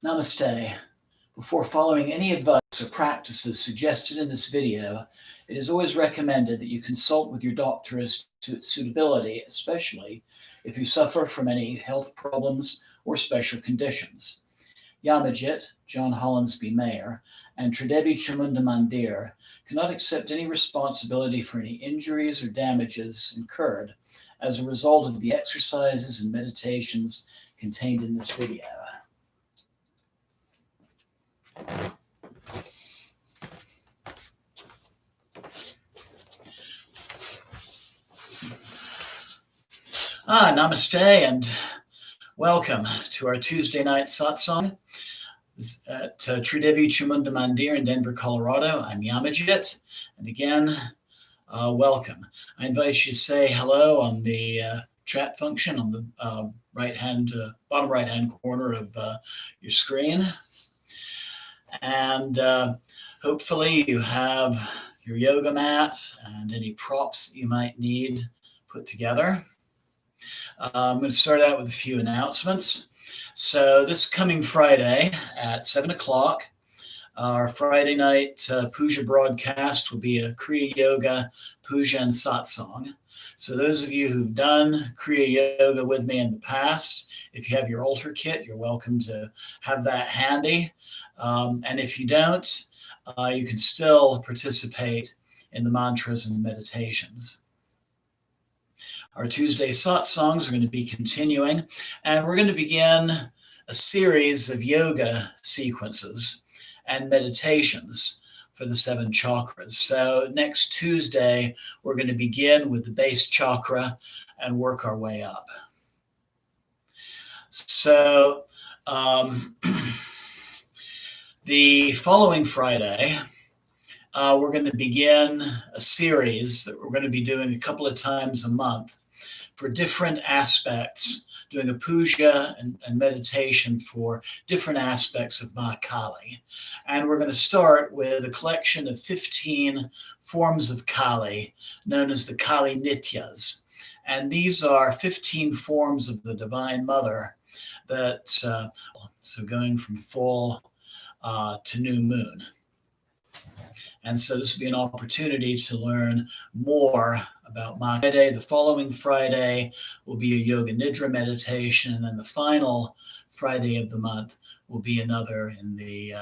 Namaste. Before following any advice or practices suggested in this video, it is always recommended that you consult with your doctor as to its suitability, especially if you suffer from any health problems or special conditions. Yamajit, John Hollinsby Mayer, and Tridevi Chamunda Mandir cannot accept any responsibility for any injuries or damages incurred as a result of the exercises and meditations contained in this video. Namaste and welcome to our Tuesday night satsang at Tridevi Chamunda Mandir in Denver, Colorado. I'm Yamajit, and again, welcome. I invite you to say hello on the chat function on the bottom right-hand corner of your screen. And hopefully you have your yoga mat and any props that you might need put together. I'm going to start out with a few announcements. So this coming Friday at 7 o'clock, our Friday night puja broadcast will be a Kriya Yoga, puja, and satsang. So those of you who've done Kriya Yoga with me in the past, if you have your altar kit, you're welcome to have that handy. And if you don't, you can still participate in the mantras and meditations. Our Tuesday satsangs are going to be continuing, and we're going to begin a series of yoga sequences and meditations for the 7 chakras. So next Tuesday, we're going to begin with the base chakra and work our way up. So the following Friday, we're going to begin a series that we're going to be doing a couple of times a month for different aspects, doing a puja and meditation for different aspects of Ma Kali. And we're going to start with a collection of 15 forms of Kali known as the Kali Nityas. And these are 15 forms of the Divine Mother that, so going from full to new moon. And so this will be an opportunity to learn more about Ma. Friday. The following Friday will be a Yoga Nidra meditation, and then the final Friday of the month will be another in the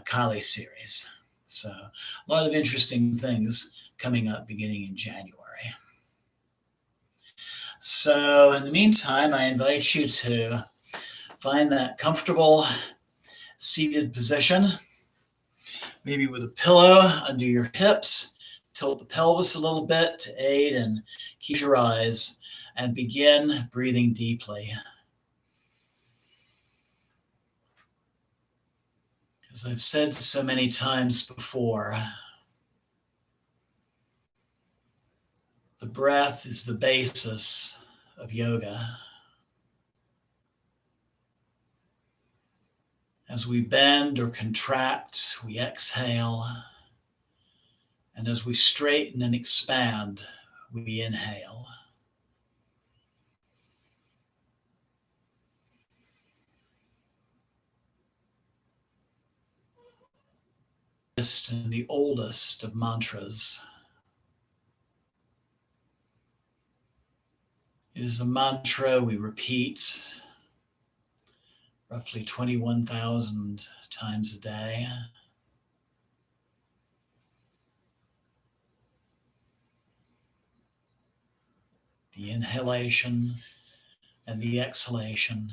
Kali series. So a lot of interesting things coming up beginning in January. So in the meantime, I invite you to find that comfortable seated position, maybe with a pillow under your hips. Tilt the pelvis a little bit to aid and keep your eyes, and begin breathing deeply. As I've said so many times before, the breath is the basis of yoga. As we bend or contract, we exhale. And as we straighten and expand, we inhale. And the oldest of mantras. It is a mantra we repeat roughly 21,000 times a day. The inhalation and the exhalation,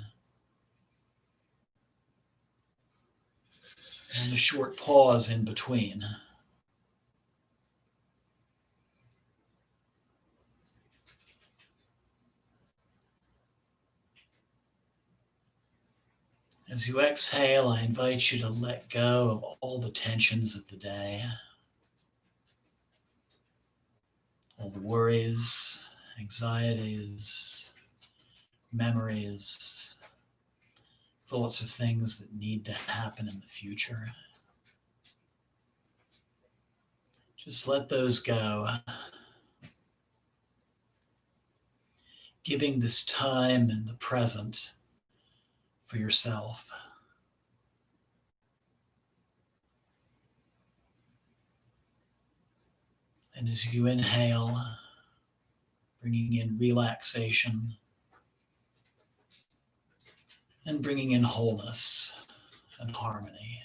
and the short pause in between. As you exhale, I invite you to let go of all the tensions of the day, all the worries, anxieties, memories, thoughts of things that need to happen in the future. Just let those go, giving this time in the present for yourself. And as you inhale, bringing in relaxation and bringing in wholeness and harmony.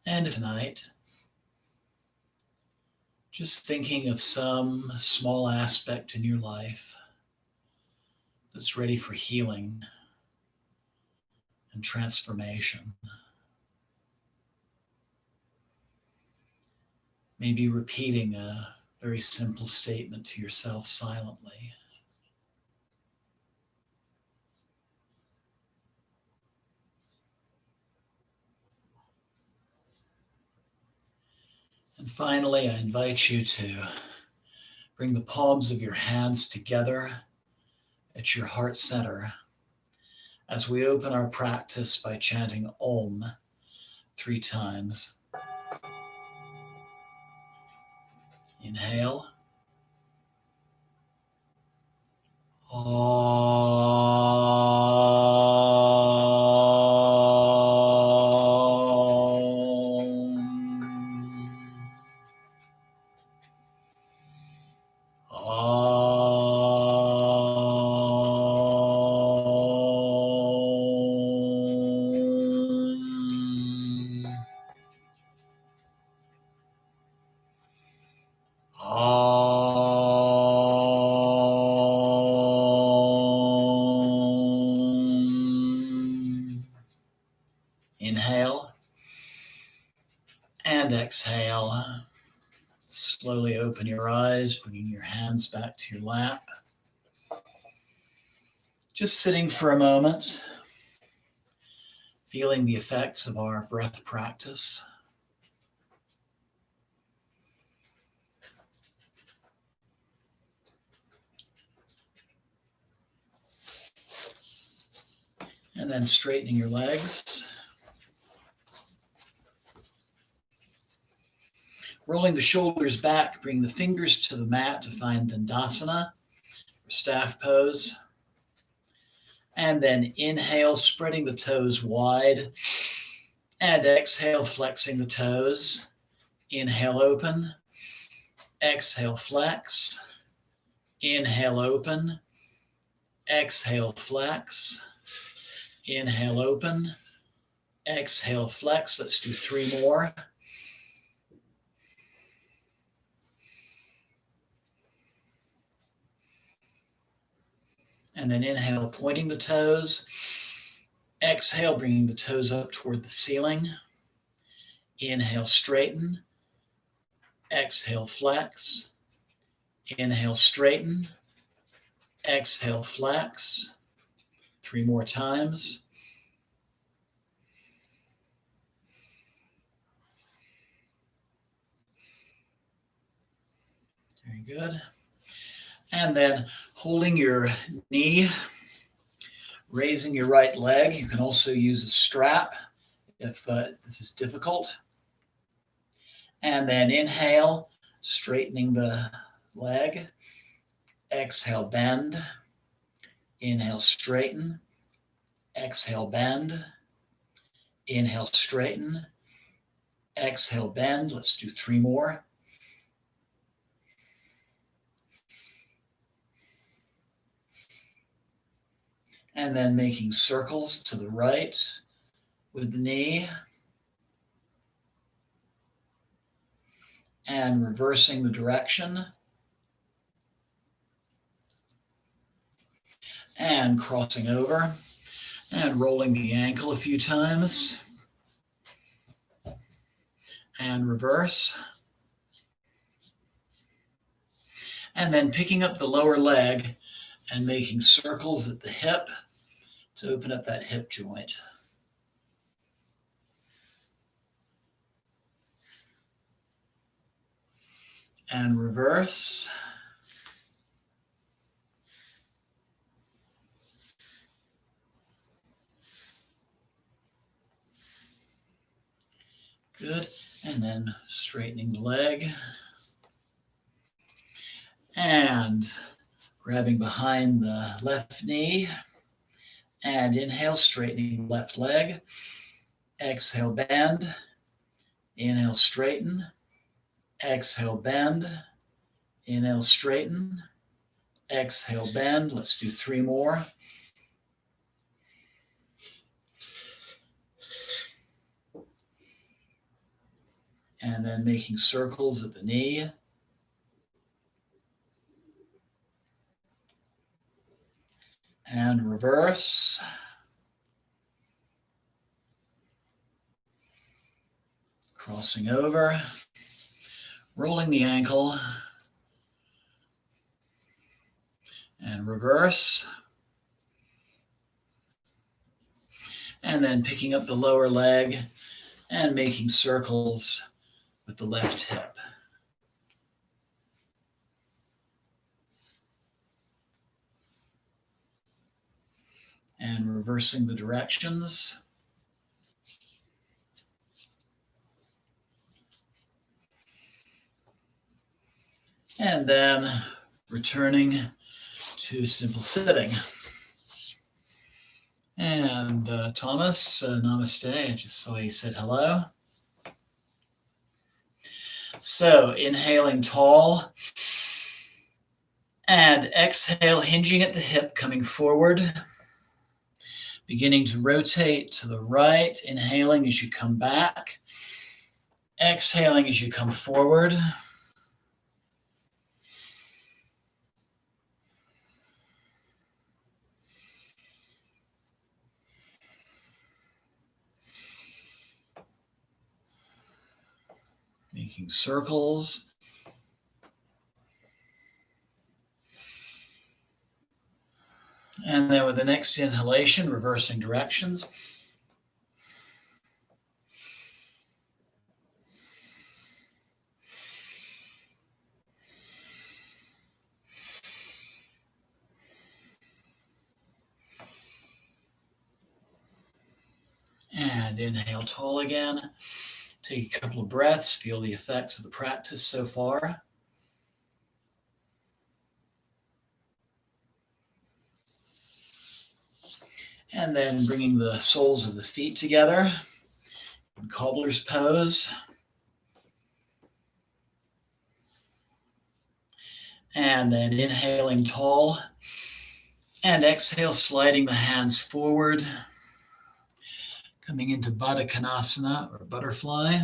And tonight, just thinking of some small aspect in your life that's ready for healing and transformation. Maybe repeating a very simple statement to yourself silently. And finally, I invite you to bring the palms of your hands together at your heart center as we open our practice by chanting Om 3 times. Inhale. Inhale and exhale. Slowly open your eyes, bringing your hands back to your lap. Just sitting for a moment, feeling the effects of our breath practice. And then straightening your legs. Rolling the shoulders back, bring the fingers to the mat to find Dandasana, or staff pose. And then inhale, spreading the toes wide. And exhale, flexing the toes. Inhale, open. Exhale, flex. Inhale, open. Exhale, flex. Inhale, open. Exhale, flex. Let's do 3 more. And then inhale, pointing the toes. Exhale, bringing the toes up toward the ceiling. Inhale, straighten. Exhale, flex. Inhale, straighten. Exhale, flex. 3 more times. Very good. And then holding your knee, raising your right leg. You can also use a strap if this is difficult. And then inhale, straightening the leg. Exhale, bend. Inhale, straighten. Exhale, bend. Inhale, straighten. Exhale, bend. Let's do 3 more. And then making circles to the right with the knee. And reversing the direction. And crossing over. And rolling the ankle a few times. And reverse. And then picking up the lower leg and making circles at the hip to open up that hip joint. And reverse. Good. And then straightening the leg. And grabbing behind the left knee. And inhale, straightening left leg. Exhale, bend. Inhale, straighten. Exhale, bend. Inhale, straighten. Exhale, bend. Let's do 3 more. And then making circles at the knee. And reverse. Crossing over. Rolling the ankle. And reverse. And then picking up the lower leg and making circles with the left hip. And reversing the directions. And then returning to simple sitting. And Thomas, namaste. I just saw you said hello. So inhaling tall and exhale, hinging at the hip, coming forward. Beginning to rotate to the right, inhaling as you come back. Exhaling as you come forward. Making circles. And then with the next inhalation, reversing directions. And inhale tall again. Take a couple of breaths, feel the effects of the practice so far. And then bringing the soles of the feet together in cobbler's pose. And then inhaling tall. And exhale, sliding the hands forward. Coming into Baddha Konasana or butterfly.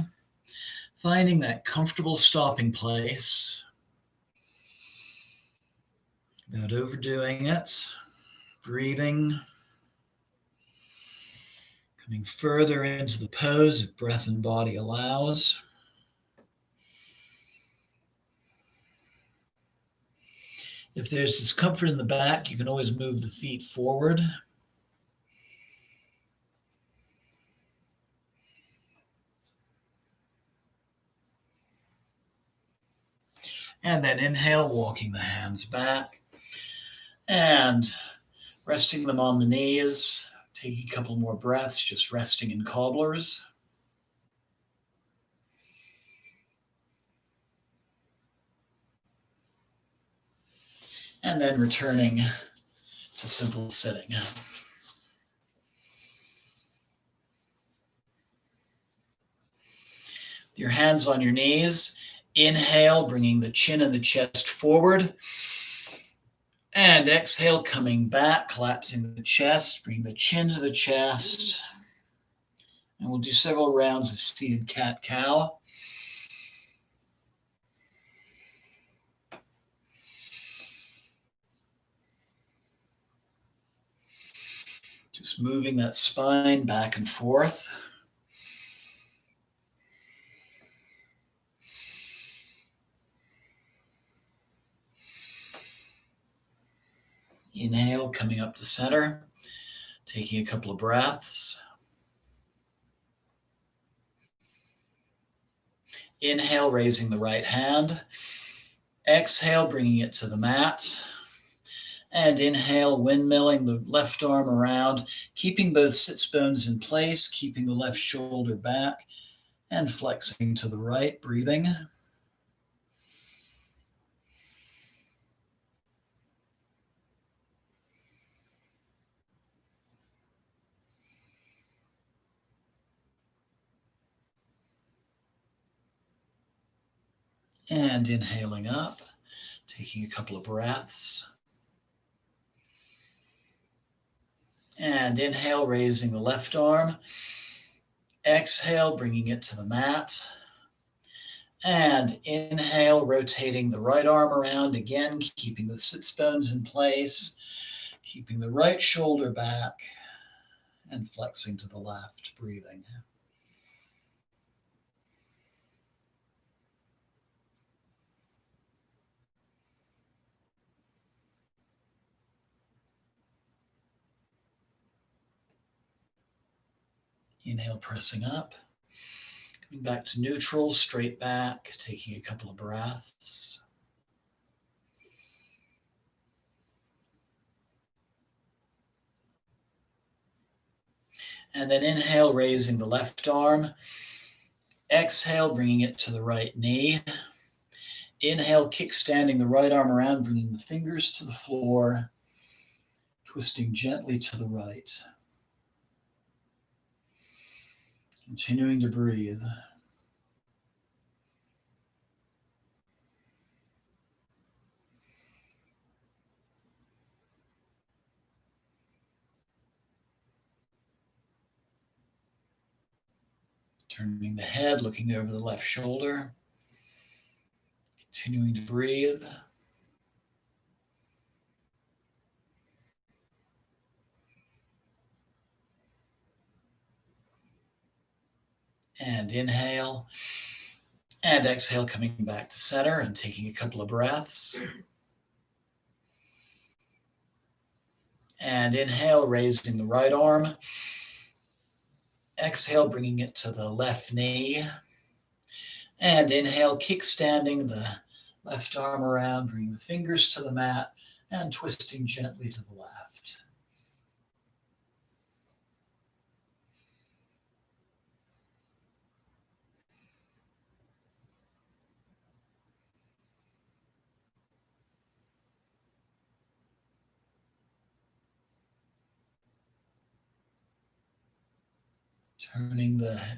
Finding that comfortable stopping place without overdoing it. Breathing. Coming further into the pose if breath and body allows. If there's discomfort in the back, you can always move the feet forward. And then inhale, walking the hands back and resting them on the knees. Take a couple more breaths, just resting in cobblers. And then returning to simple sitting. Your hands on your knees. Inhale, bringing the chin and the chest forward. And exhale, coming back, collapsing the chest, bring the chin to the chest. And we'll do several rounds of seated cat-cow. Just moving that spine back and forth. Inhale, coming up to center, taking a couple of breaths. Inhale, raising the right hand. Exhale, bringing it to the mat. And inhale, windmilling the left arm around, keeping both sits bones in place, keeping the left shoulder back, and flexing to the right, breathing. And inhaling up, taking a couple of breaths. And inhale, raising the left arm. Exhale, bringing it to the mat. And inhale, rotating the right arm around again, keeping the sits bones in place, keeping the right shoulder back, and flexing to the left, breathing. Inhale, pressing up. Coming back to neutral, straight back, taking a couple of breaths. And then inhale, raising the left arm. Exhale, bringing it to the right knee. Inhale, kickstanding the right arm around, bringing the fingers to the floor, twisting gently to the right. Continuing to breathe. Turning the head, looking over the left shoulder. Continuing to breathe. And inhale. And exhale, coming back to center and taking a couple of breaths. And inhale, raising the right arm. Exhale, bringing it to the left knee. And inhale, kickstanding the left arm around, bringing the fingers to the mat and twisting gently to the left.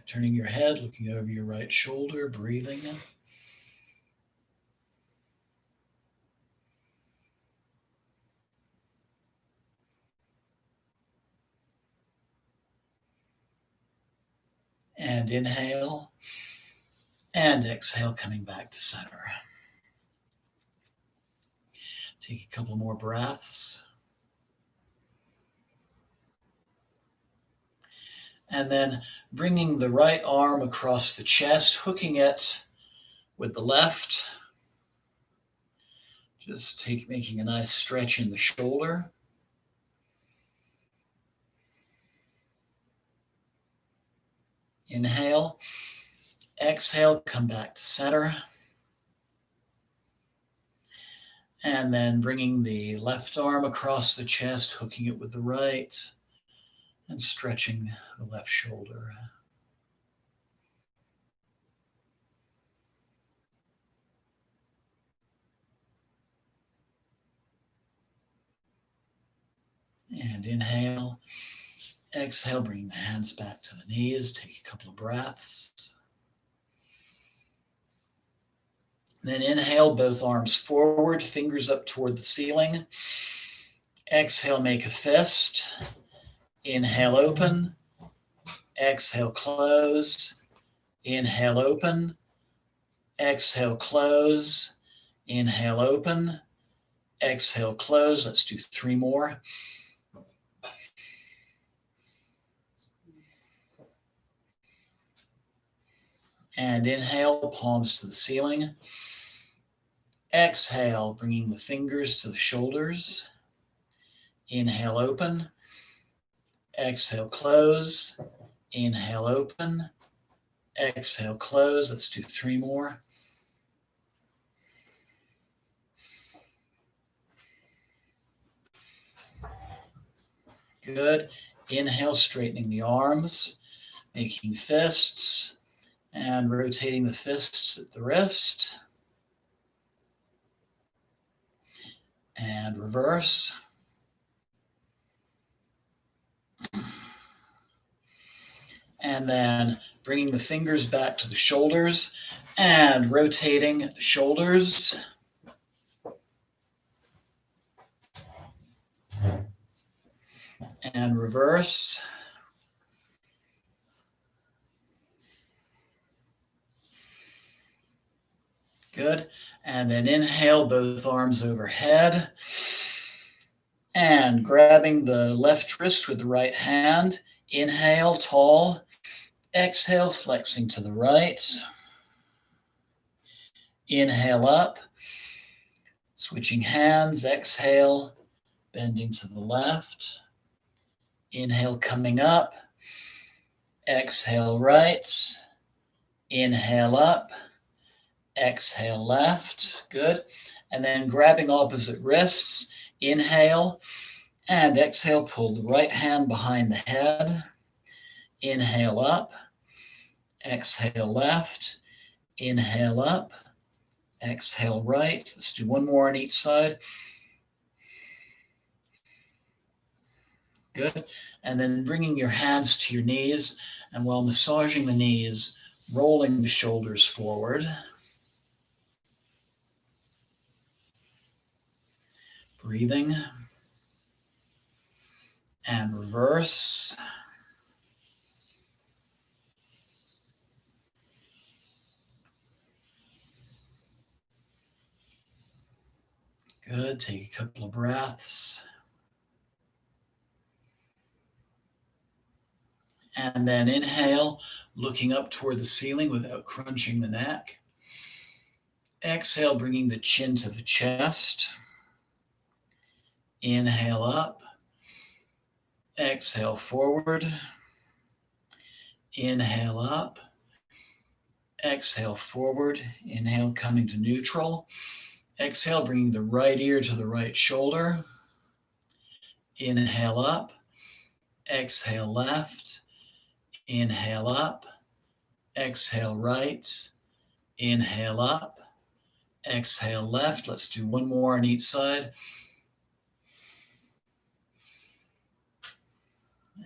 Turning your head, looking over your right shoulder, breathing. And inhale. And exhale, coming back to center. Take a couple more breaths. And then bringing the right arm across the chest, hooking it with the left. Just making a nice stretch in the shoulder. Inhale. Exhale, come back to center. And then bringing the left arm across the chest, hooking it with the right, and stretching the left shoulder. And inhale. Exhale, bring the hands back to the knees. Take a couple of breaths. Then inhale, both arms forward, fingers up toward the ceiling. Exhale, make a fist. Inhale, open. Exhale, close. Inhale, open. Exhale, close. Inhale, open. Exhale, close. Let's do 3 more. And inhale, palms to the ceiling. Exhale, bringing the fingers to the shoulders. Inhale, open. Exhale, close. Inhale, open. Exhale, close. Let's do 3 more. Good. Inhale, straightening the arms, making fists, and rotating the fists at the wrist. And reverse. And then bringing the fingers back to the shoulders and rotating the shoulders. And reverse. Good. And then inhale, both arms overhead. And grabbing the left wrist with the right hand. Inhale, tall. Exhale, flexing to the right. Inhale up. Switching hands. Exhale, bending to the left. Inhale, coming up. Exhale, right. Inhale up. Exhale, left. Good. And then grabbing opposite wrists. Inhale and exhale. Pull the right hand behind the head. Inhale up. Exhale, left. Inhale up. Exhale, right. Let's do one more on each side. Good. And then bringing your hands to your knees. And while massaging the knees, rolling the shoulders forward. Breathing. And reverse. Good. Take a couple of breaths. And then inhale, looking up toward the ceiling without crunching the neck. Exhale, bringing the chin to the chest. Inhale up. Exhale forward. Inhale up. Exhale forward. Inhale, coming to neutral. Exhale, bringing the right ear to the right shoulder. Inhale up. Exhale left. Inhale up. Exhale right. Inhale up. Exhale left. Let's do one more on each side.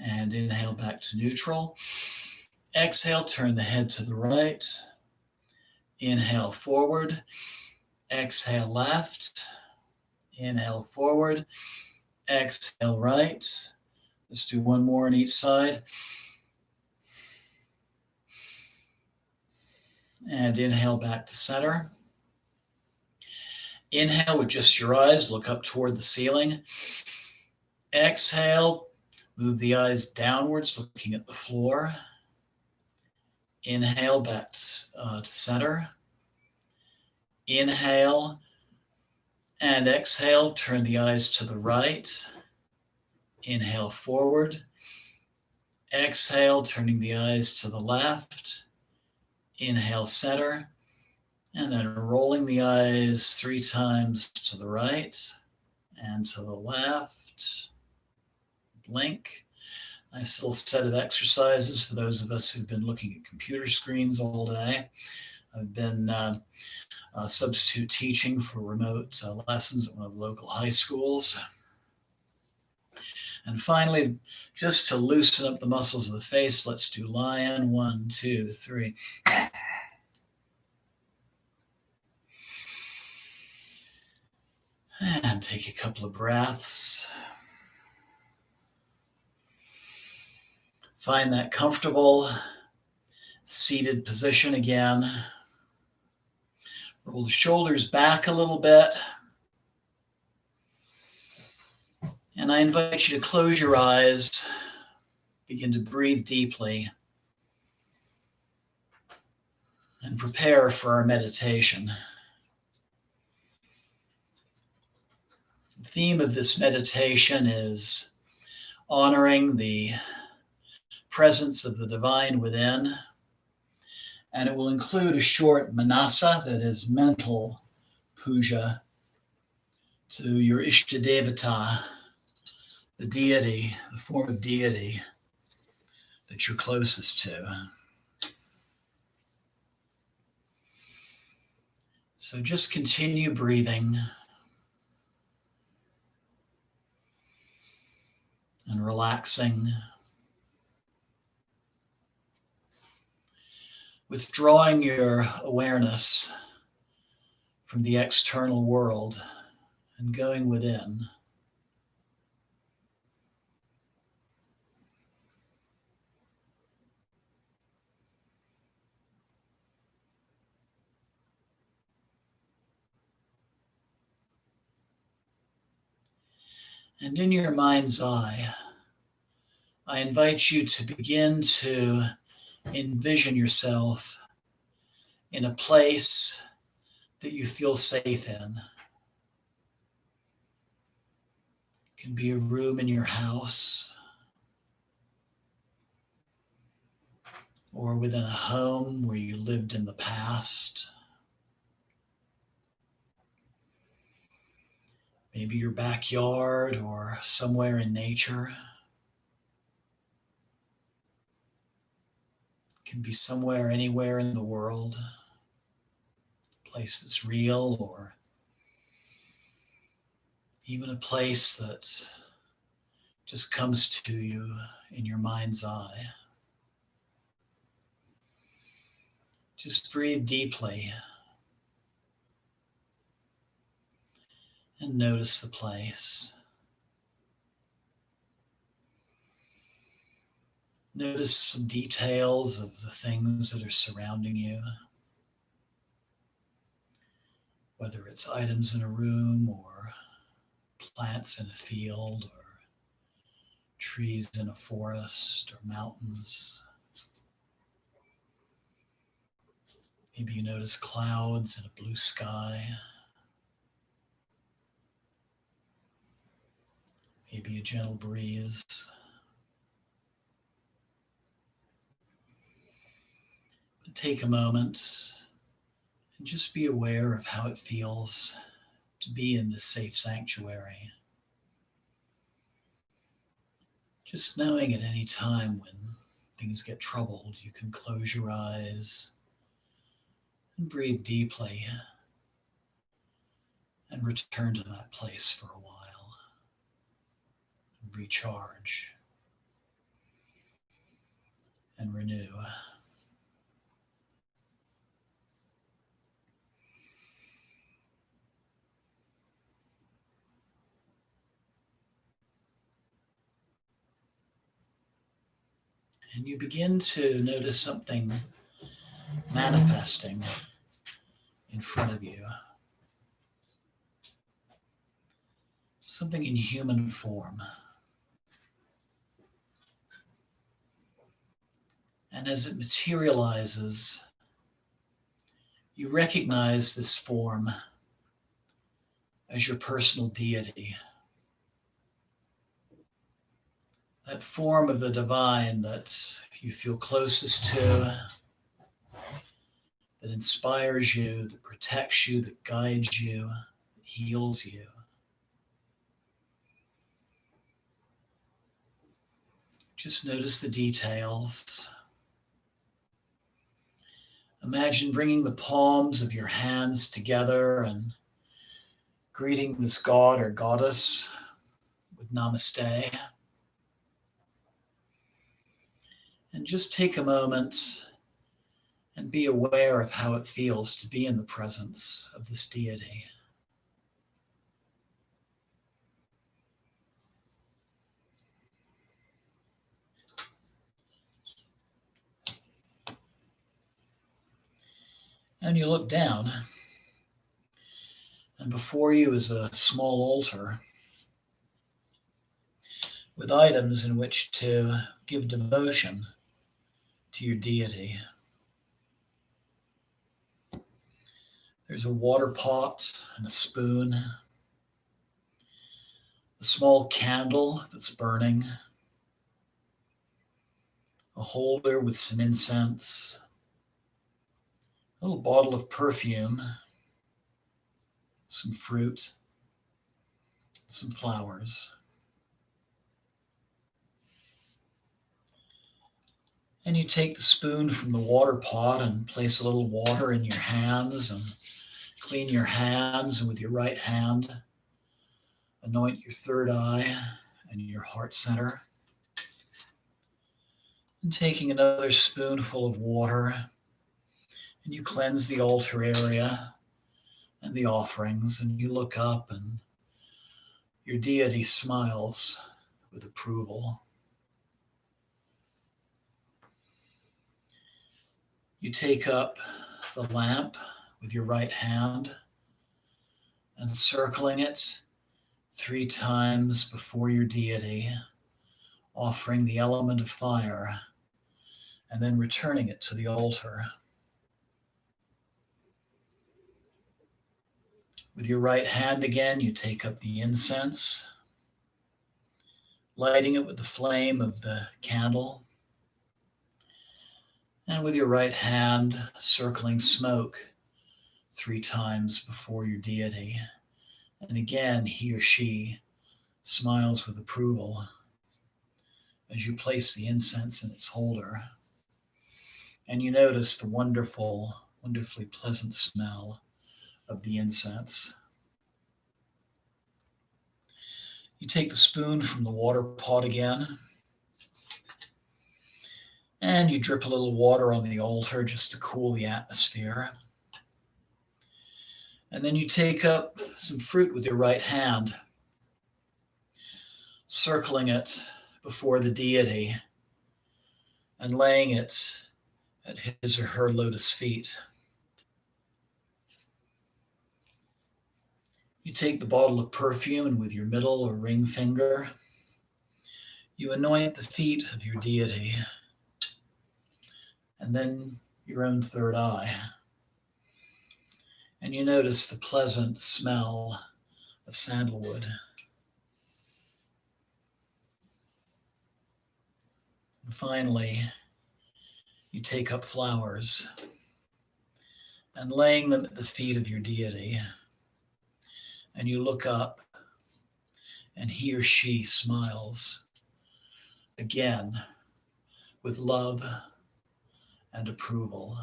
And inhale back to neutral. Exhale, turn the head to the right. Inhale forward. Exhale left. Inhale forward. Exhale right. Let's do one more on each side. And inhale back to center. Inhale with just your eyes, look up toward the ceiling. Exhale, move the eyes downwards, looking at the floor. Inhale back to center. Inhale and exhale, turn the eyes to the right. Inhale forward. Exhale, turning the eyes to the left. Inhale center. And then rolling the eyes 3 times to the right and to the left. Blink. Nice little set of exercises for those of us who've been looking at computer screens all day. I've been substitute teaching for remote lessons at one of the local high schools. And finally, just to loosen up the muscles of the face, let's do lion. 1, 2, 3. And take a couple of breaths. Find that comfortable seated position again. Roll the shoulders back a little bit. And I invite you to close your eyes. Begin to breathe deeply. And prepare for our meditation. The theme of this meditation is honoring the presence of the divine within. And it will include a short Manasa, that is mental puja, to your Ishtadevata, the deity, the form of deity that you're closest to. So just continue breathing and relaxing. withdrawing your awareness from the external world and going within. And in your mind's eye, I invite you to begin to envision yourself in a place that you feel safe in. It can be a room in your house or within a home where you lived in the past. Maybe your backyard or somewhere in nature. It can be somewhere, anywhere in the world, a place that's real, or even a place that just comes to you in your mind's eye. Just breathe deeply and notice the place. Notice some details of the things that are surrounding you, whether it's items in a room or plants in a field or trees in a forest or mountains. Maybe you notice clouds and a blue sky. Maybe a gentle breeze. But take a moment and just be aware of how it feels to be in this safe sanctuary. Just knowing at any time when things get troubled, you can close your eyes and breathe deeply and return to that place for a while and recharge and renew. And you begin to notice something manifesting in front of you. Something in human form. And as it materializes, you recognize this form as your personal deity. That form of the divine that you feel closest to, that inspires you, that protects you, that guides you, that heals you. Just notice the details. Imagine bringing the palms of your hands together and greeting this god or goddess with namaste. And just take a moment and be aware of how it feels to be in the presence of this deity. And you look down, and before you is a small altar with items in which to give devotion to your deity. There's a water pot and a spoon, a small candle that's burning, a holder with some incense, a little bottle of perfume, some fruit, some flowers. And you take the spoon from the water pot and place a little water in your hands and clean your hands, and with your right hand, anoint your third eye and your heart center. And taking another spoonful of water, And you cleanse the altar area and the offerings, and you look up, and your deity smiles with approval. You take up the lamp with your right hand and circling it 3 times before your deity, offering the element of fire, and then returning it to the altar. With your right hand again, you take up the incense, lighting it with the flame of the candle, and with your right hand, circling smoke 3 times before your deity. And again, he or she smiles with approval as you place the incense in its holder. And you notice the wonderfully pleasant smell of the incense. You take the spoon from the water pot again, and you drip a little water on the altar just to cool the atmosphere. And then you take up some fruit with your right hand, circling it before the deity and laying it at his or her lotus feet. You take the bottle of perfume, and with your middle or ring finger, you anoint the feet of your deity, and then your own third eye. And you notice the pleasant smell of sandalwood. And finally, you take up flowers and laying them at the feet of your deity, and you look up, and he or she smiles again with love and approval.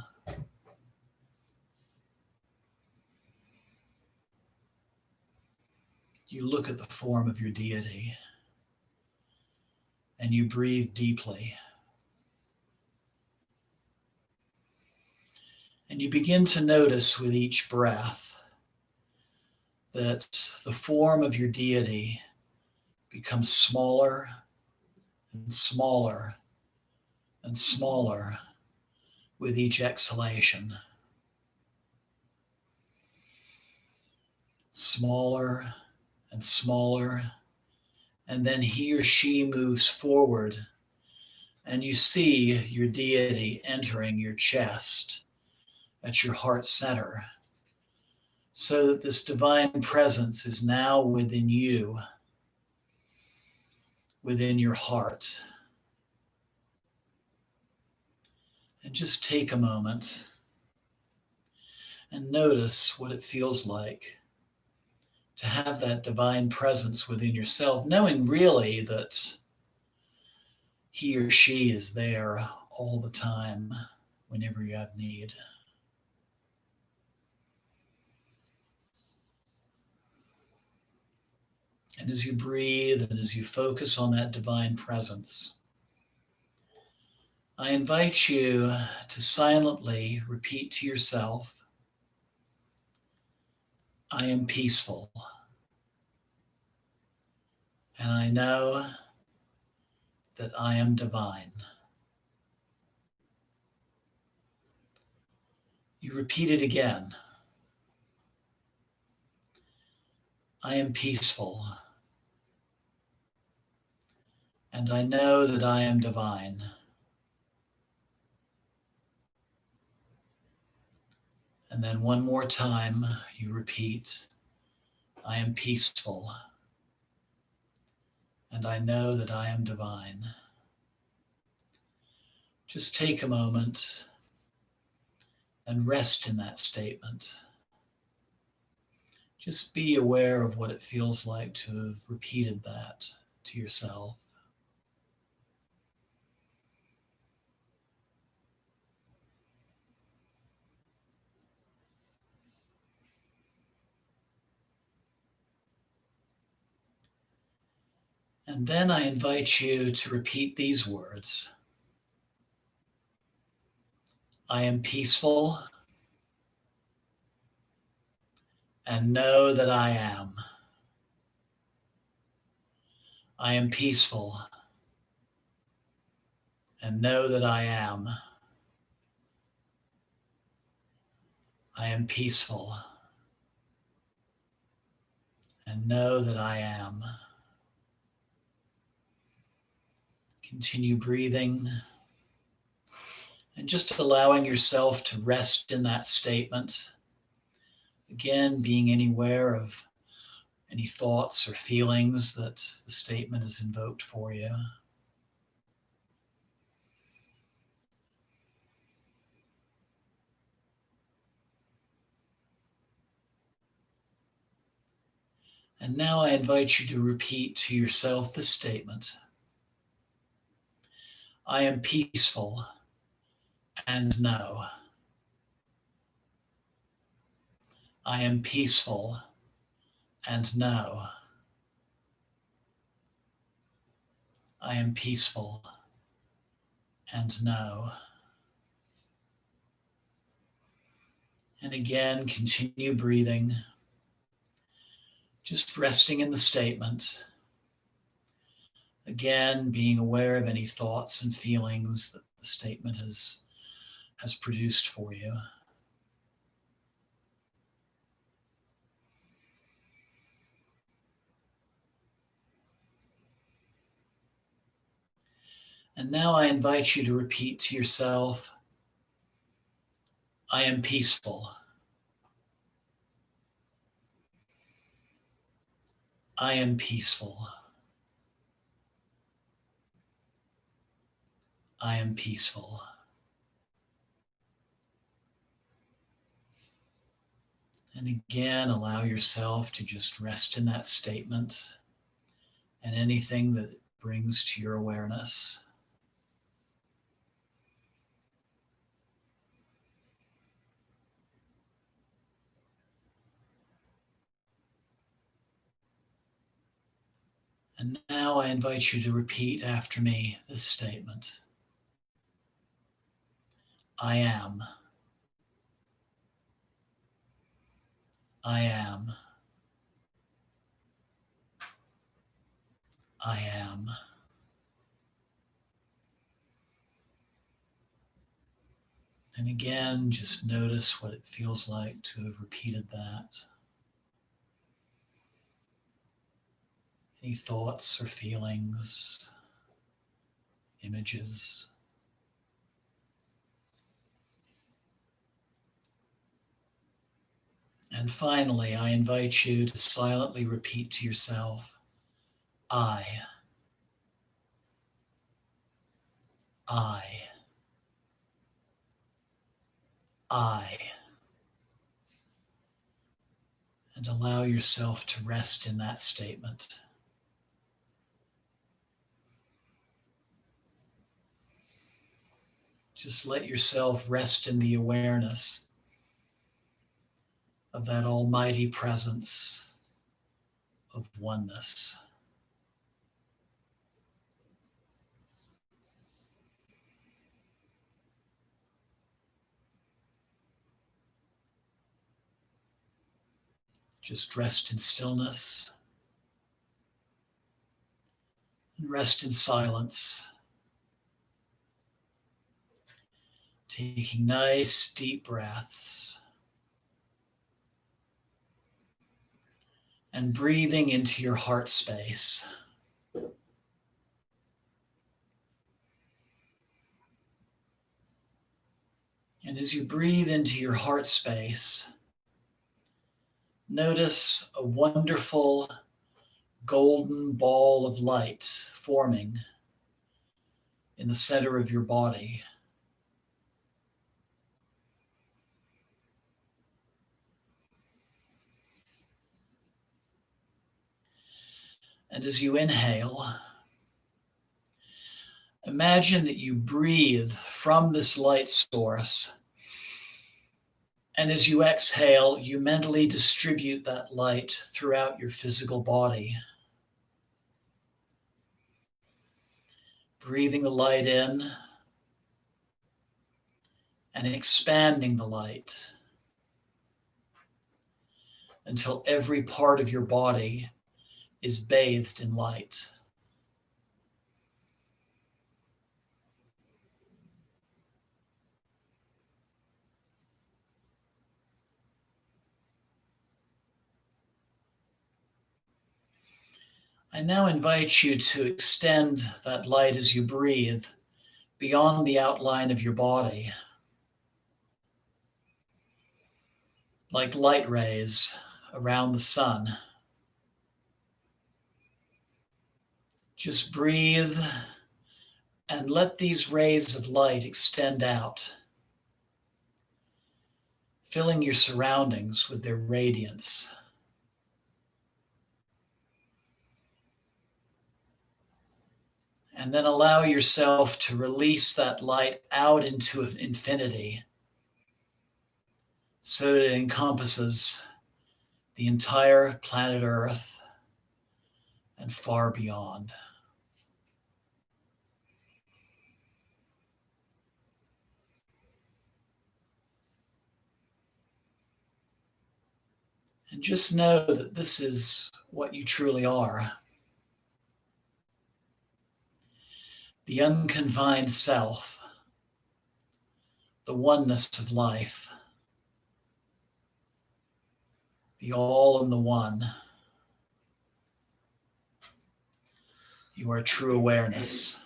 You look at the form of your deity, and you breathe deeply. And you begin to notice with each breath that the form of your deity becomes smaller and smaller and smaller with each exhalation. Smaller and smaller. And then he or she moves forward, and you see your deity entering your chest at your heart center, so that this divine presence is now within you, within your heart. And just take a moment and notice what it feels like to have that divine presence within yourself, knowing really that he or she is there all the time whenever you have need. And as you breathe and as you focus on that divine presence, I invite you to silently repeat to yourself, I am peaceful, and I know that I am divine. You repeat it again. I am peaceful, and I know that I am divine. And then one more time, you repeat, I am peaceful, and I know that I am divine. Just take a moment and rest in that statement. Just be aware of what it feels like to have repeated that to yourself. And then I invite you to repeat these words. I am peaceful, and know that I am. I am peaceful and know that I am. I am peaceful and know that I am. Continue breathing and just allowing yourself to rest in that statement. Again, being anywhere of any thoughts or feelings that the statement has invoked for you. And now I invite you to repeat to yourself the statement: I am peaceful and know. I am peaceful and know. I am peaceful and know. And again, continue breathing, just resting in the statement. Again, being aware of any thoughts and feelings that the statement has produced for you. And now I invite you to repeat to yourself, I am peaceful. I am peaceful. I am peaceful. And again, allow yourself to just rest in that statement and anything that it brings to your awareness. And now I invite you to repeat after me this statement: I am. I am. I am. And again, just notice what it feels like to have repeated that. Any thoughts or feelings, images. And finally, I invite you to silently repeat to yourself, I. I. I. And allow yourself to rest in that statement. Just let yourself rest in the awareness of that almighty presence of oneness. Just rest in stillness and rest in silence. Taking nice deep breaths and breathing into your heart space. And as you breathe into your heart space, notice a wonderful golden ball of light forming in the center of your body. And as you inhale, imagine that you breathe from this light source. And as you exhale, you mentally distribute that light throughout your physical body. Breathing the light in and expanding the light. until every part of your body is bathed in light. I now invite you to extend that light as you breathe beyond the outline of your body, like light rays around the sun. Just breathe and let these rays of light extend out, filling your surroundings with their radiance. And then allow yourself to release that light out into infinity so that it encompasses the entire planet Earth and far beyond. And just know that this is what you truly are. The unconfined self, the oneness of life, the all in the one. You are true awareness.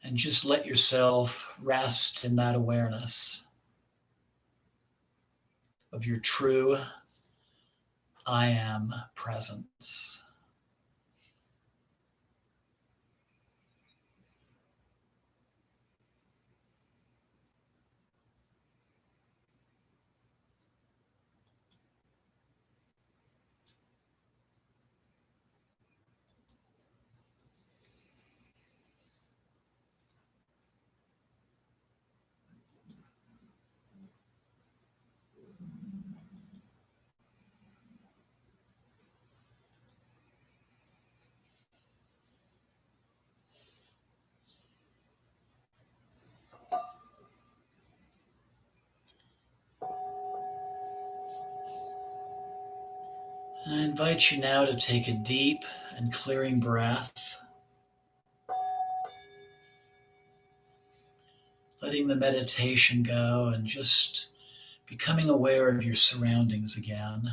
And just let yourself rest in that awareness of your true I am presence. I invite you now to take a deep and clearing breath, letting the meditation go and just becoming aware of your surroundings again.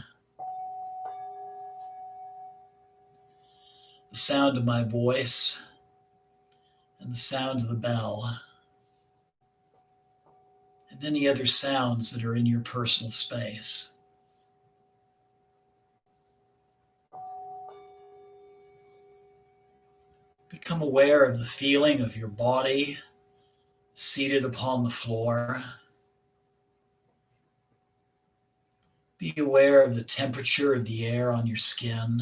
The sound of my voice and the sound of the bell and any other sounds that are in your personal space. Become aware of the feeling of your body seated upon the floor. Be aware of the temperature of the air on your skin,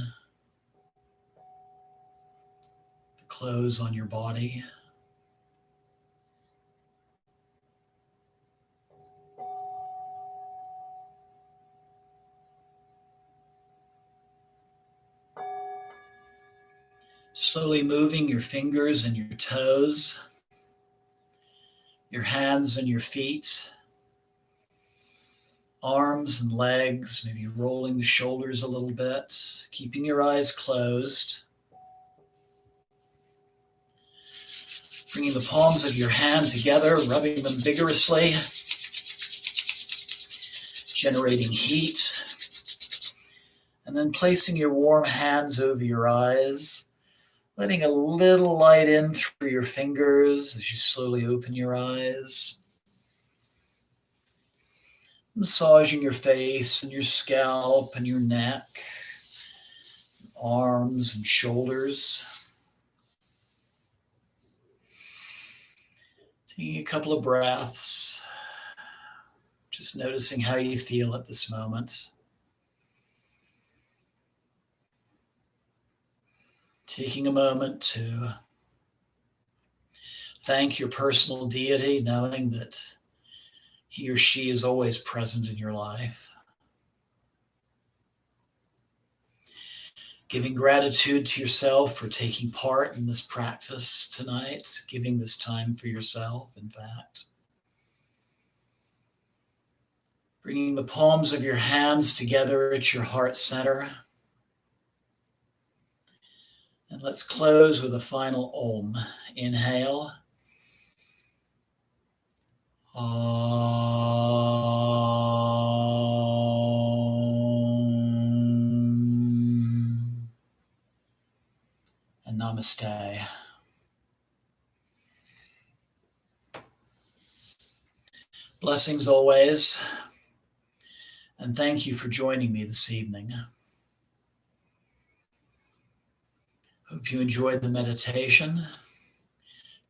the clothes on your body. Slowly moving your fingers and your toes, your hands and your feet, arms and legs, maybe rolling the shoulders a little bit, keeping your eyes closed. Bringing the palms of your hand together, rubbing them vigorously, generating heat, and then placing your warm hands over your eyes, letting a little light in through your fingers as you slowly open your eyes. Massaging your face and your scalp and your neck, arms and shoulders. Taking a couple of breaths, just noticing how you feel at this moment. Taking a moment to thank your personal deity, knowing that he or she is always present in your life. Giving gratitude to yourself for taking part in this practice tonight, giving this time for yourself, in fact. Bringing the palms of your hands together at your heart center. And let's close with a final Om. Inhale. Om. And Namaste. Blessings always. And thank you for joining me this evening. Hope you enjoyed the meditation.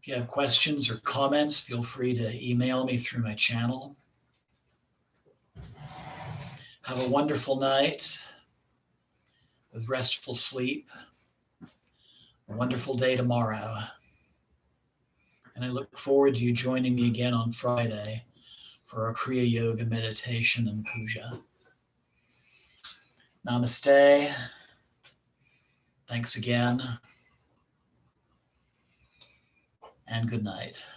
If you have questions or comments, feel free to email me through my channel. Have a wonderful night with restful sleep. A wonderful day tomorrow. And I look forward to you joining me again on Friday for our Kriya Yoga meditation and puja. Namaste. Thanks again. And good night.